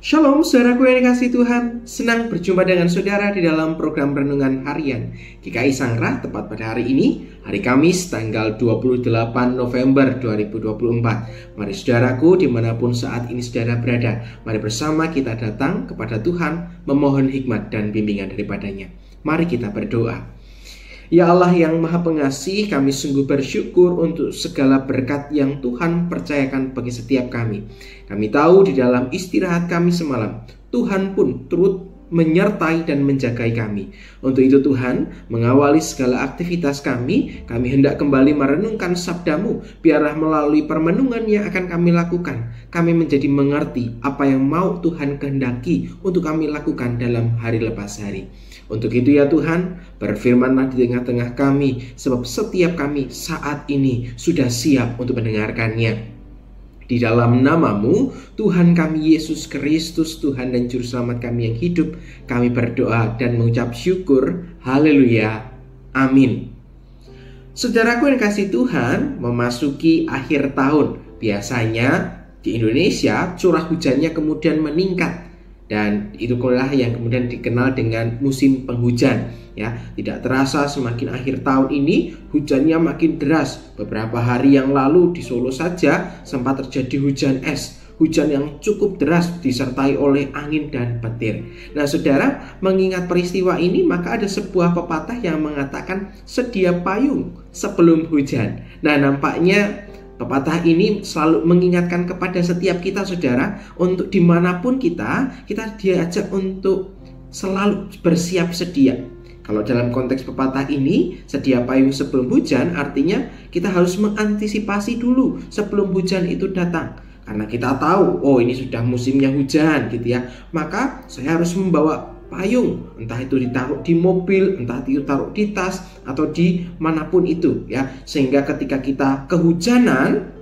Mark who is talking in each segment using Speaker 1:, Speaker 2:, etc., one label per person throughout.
Speaker 1: Shalom saudaraku yang dikasihi Tuhan, senang berjumpa dengan saudara di dalam program Renungan Harian GKI Sangkrah tepat pada hari ini, hari Kamis tanggal 28 November 2024. Mari saudaraku dimanapun saat ini saudara berada, mari bersama kita datang kepada Tuhan memohon hikmat dan bimbingan daripadanya. Mari kita berdoa. Ya Allah yang Maha Pengasih, kami sungguh bersyukur untuk segala berkat yang Tuhan percayakan bagi setiap kami. Kami tahu di dalam istirahat kami semalam, Tuhan pun turut menyertai dan menjagai kami. Untuk itu Tuhan, mengawali segala aktivitas kami hendak kembali merenungkan sabda-Mu. Biarlah melalui permenungan yang akan kami lakukan, kami menjadi mengerti apa yang mau Tuhan kehendaki untuk kami lakukan dalam hari lepas hari. Untuk itu ya Tuhan, berfirman-Lah di tengah-tengah kami, sebab setiap kami saat ini sudah siap untuk mendengarkannya. Di dalam nama-Mu, Tuhan kami Yesus Kristus, Tuhan dan Juru Selamat kami yang hidup, kami berdoa dan mengucap syukur. Haleluya. Amin. Saudaraku yang kasih Tuhan, memasuki akhir tahun. Biasanya di Indonesia curah hujannya kemudian meningkat. Dan itulah yang kemudian dikenal dengan musim penghujan. Ya, tidak terasa semakin akhir tahun ini hujannya makin deras. Beberapa hari yang lalu di Solo saja sempat terjadi hujan es. Hujan yang cukup deras disertai oleh angin dan petir. Nah saudara, mengingat peristiwa ini maka ada sebuah pepatah yang mengatakan sedia payung sebelum hujan. Nah nampaknya pepatah ini selalu mengingatkan kepada setiap kita saudara, untuk dimanapun kita diajak untuk selalu bersiap sedia. Kalau dalam konteks pepatah ini, sedia payung sebelum hujan artinya kita harus mengantisipasi dulu sebelum hujan itu datang. Karena kita tahu, oh ini sudah musimnya hujan gitu ya, maka saya harus membawa payung, entah itu ditaruh di mobil, entah itu taruh di tas atau di manapun itu ya, sehingga ketika kita kehujanan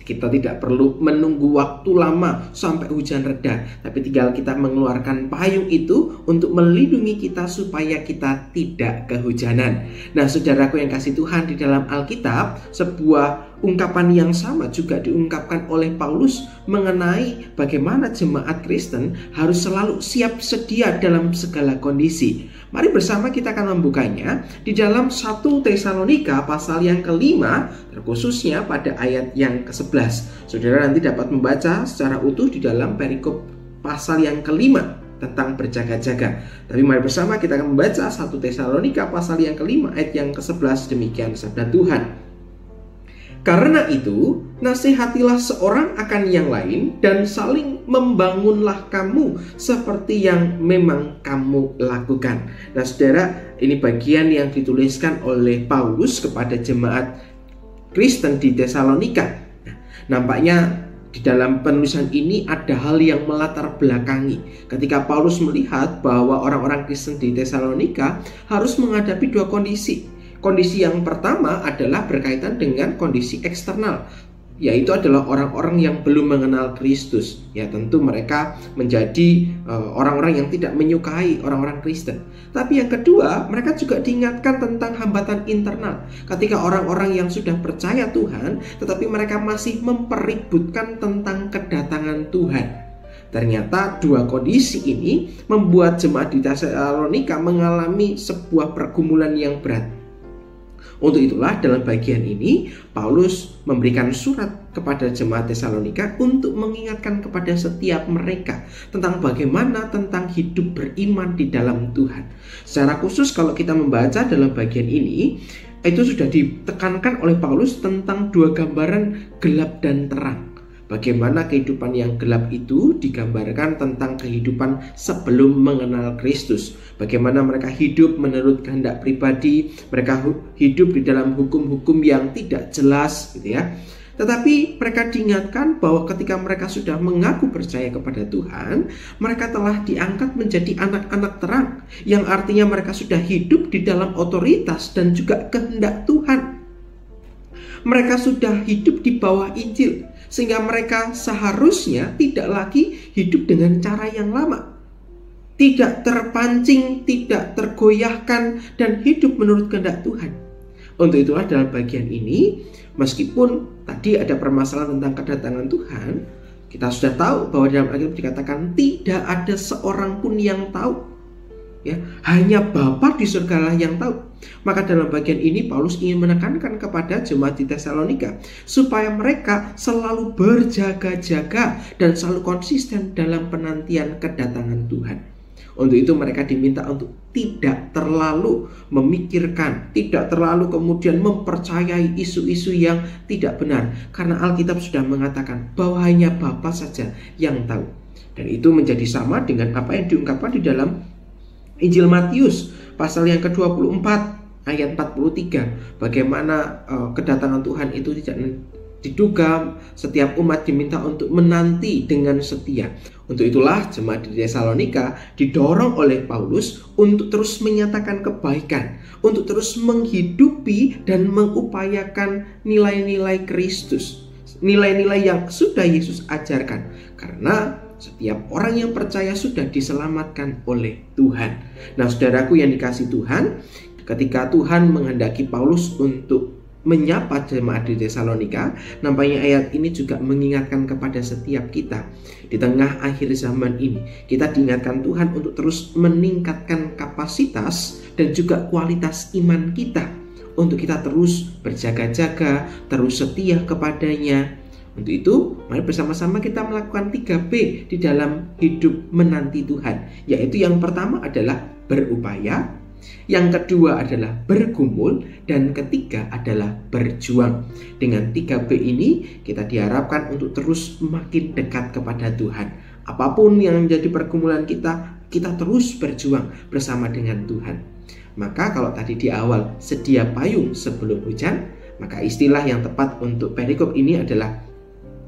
Speaker 1: kita tidak perlu menunggu waktu lama sampai hujan reda, tapi tinggal kita mengeluarkan payung itu untuk melindungi kita supaya kita tidak kehujanan. Nah saudaraku yang kasih Tuhan, di dalam Alkitab sebuah ungkapan yang sama juga diungkapkan oleh Paulus mengenai bagaimana jemaat Kristen harus selalu siap sedia dalam segala kondisi. Mari bersama kita akan membukanya di dalam 1 Tesalonika pasal yang kelima, terkhususnya pada ayat yang ke-11. Saudara nanti dapat membaca secara utuh di dalam perikop pasal yang kelima tentang berjaga-jaga. Tapi mari bersama kita akan membaca 1 Tesalonika pasal yang kelima ayat yang ke-11. Demikian sabda Tuhan. Karena itu, nasihatilah seorang akan yang lain dan saling membangunlah kamu seperti yang memang kamu lakukan. Nah saudara, ini bagian yang dituliskan oleh Paulus kepada jemaat Kristen di Tesalonika. Nah, nampaknya di dalam penulisan ini ada hal yang melatar belakangi. Ketika Paulus melihat bahwa orang-orang Kristen di Tesalonika harus menghadapi dua kondisi. Kondisi yang pertama adalah berkaitan dengan kondisi eksternal, yaitu adalah orang-orang yang belum mengenal Kristus. Ya tentu mereka menjadi orang-orang yang tidak menyukai orang-orang Kristen. Tapi yang kedua, mereka juga diingatkan tentang hambatan internal. Ketika orang-orang yang sudah percaya Tuhan, tetapi mereka masih mempeributkan tentang kedatangan Tuhan. Ternyata dua kondisi ini membuat jemaat di Tesalonika mengalami sebuah pergumulan yang berat. Untuk itulah dalam bagian ini Paulus memberikan surat kepada jemaat Tesalonika untuk mengingatkan kepada setiap mereka tentang bagaimana tentang hidup beriman di dalam Tuhan. Secara khusus kalau kita membaca dalam bagian ini, itu sudah ditekankan oleh Paulus tentang dua gambaran gelap dan terang. Bagaimana kehidupan yang gelap itu digambarkan tentang kehidupan sebelum mengenal Kristus. Bagaimana mereka hidup menurut kehendak pribadi, mereka hidup di dalam hukum-hukum yang tidak jelas gitu ya. Tetapi mereka diingatkan bahwa ketika mereka sudah mengaku percaya kepada Tuhan, mereka telah diangkat menjadi anak-anak terang, yang artinya mereka sudah hidup di dalam otoritas dan juga kehendak Tuhan. Mereka sudah hidup di bawah Injil, sehingga mereka seharusnya tidak lagi hidup dengan cara yang lama, tidak terpancing, tidak tergoyahkan, dan hidup menurut kehendak Tuhan. Untuk itulah dalam bagian ini, meskipun tadi ada permasalahan tentang kedatangan Tuhan, Kita sudah tahu bahwa dalam Alkitab dikatakan tidak ada seorang pun yang tahu. Ya, hanya Bapa di surga lah yang tahu. Maka dalam bagian ini Paulus ingin menekankan kepada jemaat di Tesalonika supaya mereka selalu berjaga-jaga dan selalu konsisten dalam penantian kedatangan Tuhan. Untuk itu mereka diminta untuk tidak terlalu memikirkan, tidak terlalu kemudian mempercayai isu-isu yang tidak benar. Karena Alkitab sudah mengatakan bahwa hanya Bapa saja yang tahu. Dan itu menjadi sama dengan apa yang diungkapkan di dalam Injil Matius pasal yang ke-24 ayat 43. Bagaimana kedatangan Tuhan itu tidak diduga, setiap umat diminta untuk menanti dengan setia. Untuk itulah jemaat di Tesalonika didorong oleh Paulus untuk terus menyatakan kebaikan, untuk terus menghidupi dan mengupayakan nilai-nilai Kristus, nilai-nilai yang sudah Yesus ajarkan. Karena setiap orang yang percaya sudah diselamatkan oleh Tuhan. Nah, saudaraku yang dikasihi Tuhan, ketika Tuhan menghendaki Paulus untuk menyapa jemaat di Tesalonika, nampaknya ayat ini juga mengingatkan kepada setiap kita. Di tengah akhir zaman ini, kita diingatkan Tuhan untuk terus meningkatkan kapasitas dan juga kualitas iman kita, untuk kita terus berjaga-jaga, terus setia kepadanya. Untuk itu, mari bersama-sama kita melakukan 3B di dalam hidup menanti Tuhan. Yaitu yang pertama adalah berupaya, yang kedua adalah bergumul, dan ketiga adalah berjuang. Dengan 3B ini, kita diharapkan untuk terus makin dekat kepada Tuhan. Apapun yang menjadi pergumulan kita terus berjuang bersama dengan Tuhan. Maka kalau tadi di awal sedia payung sebelum hujan, maka istilah yang tepat untuk perikop ini adalah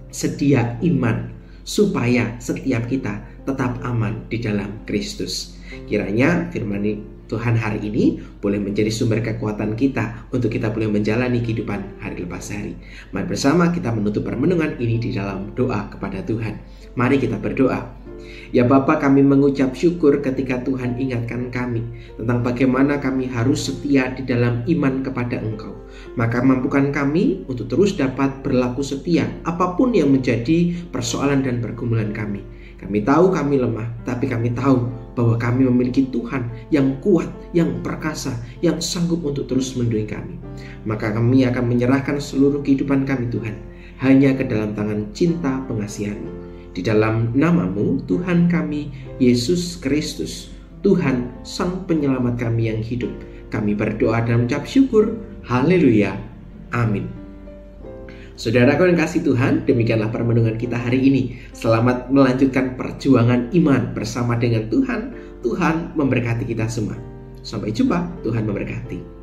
Speaker 1: sedia iman, supaya setiap kita tetap aman di dalam Kristus. Kiranya firman Tuhan hari ini boleh menjadi sumber kekuatan kita untuk kita boleh menjalani kehidupan hari lepas hari. Mari bersama kita menutup permenungan ini di dalam doa kepada Tuhan. Mari kita berdoa. Ya Bapa, kami mengucap syukur ketika Tuhan ingatkan kami tentang bagaimana kami harus setia di dalam iman kepada Engkau. Maka mampukan kami untuk terus dapat berlaku setia apapun yang menjadi persoalan dan pergumulan kami. Kami tahu kami lemah, tapi kami tahu bahwa kami memiliki Tuhan yang kuat, yang perkasa, yang sanggup untuk terus melindungi kami. Maka kami akan menyerahkan seluruh kehidupan kami Tuhan hanya ke dalam tangan cinta pengasihan-Mu. Di dalam nama-Mu Tuhan kami, Yesus Kristus, Tuhan Sang Penyelamat kami yang hidup, kami berdoa dan mengucap syukur. Haleluya. Amin. Saudaraku yang kasih Tuhan, demikianlah permenungan kita hari ini. Selamat melanjutkan perjuangan iman bersama dengan Tuhan. Tuhan memberkati kita semua. Sampai jumpa, Tuhan memberkati.